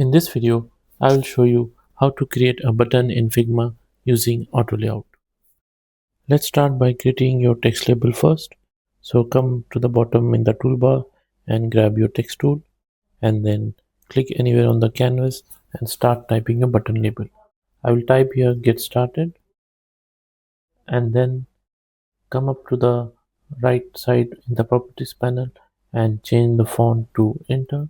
In this video, I will show you how to create a button in Figma using auto layout. Let's start by creating your text label first. So come to the bottom in the toolbar and grab your text tool and then click anywhere on the canvas and start typing a button label. I will type here get started and then come up to the right side in the properties panel and change the font to enter,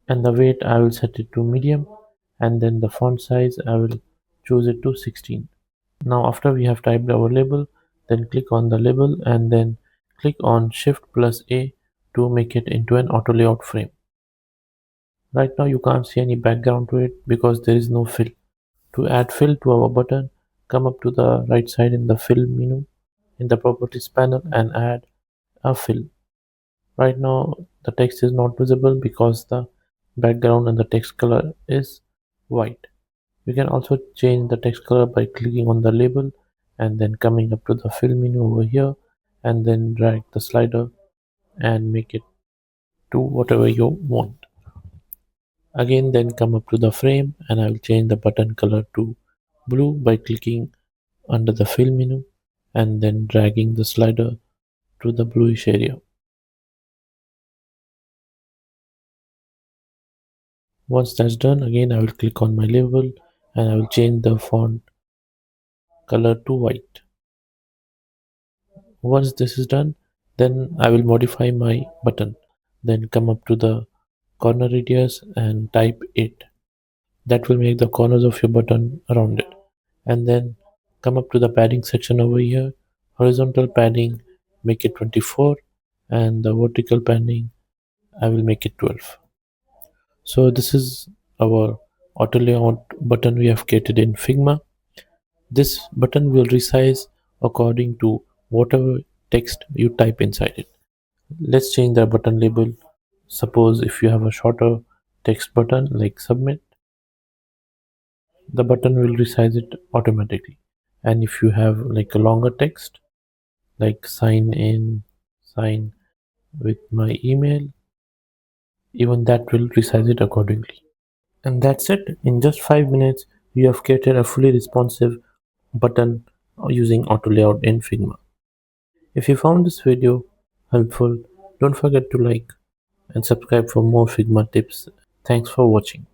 and the weight I will set it to medium, and then the font size I will choose it to 16. Now after we have typed our label, then click on the label and then click on Shift plus A to make it into an auto layout frame. Right now you can't see any background to it because there is no fill. To add fill to our button, come up to the right side in the fill menu in the properties panel and add a fill. Right now the text is not visible because the background and the text color is white. You can also change the text color by clicking on the label and then coming up to the fill menu over here and then drag the slider and make it to whatever you want. Again then come up to the frame and I will change the button color to blue by clicking under the fill menu and then dragging the slider to the bluish area. Once that's done, again I will click on my label and I will change the font color to white. Once this is done, then I will modify my button. Then come up to the corner radius and type 8. That will make the corners of your button rounded. And then come up to the padding section over here. Horizontal padding, make it 24, and the vertical padding, I will make it 12. So this is our auto layout button we have created in Figma. This button will resize according to whatever text you type inside it. Let's change the button label. Suppose if you have a shorter text button like submit, the button will resize it automatically. And if you have like a longer text like sign in, sign with my email, even that will resize it accordingly. And that's it. In just 5 minutes, you have created a fully responsive button using auto layout in Figma. If you found this video helpful, don't forget to like and subscribe for more Figma tips. Thanks for watching.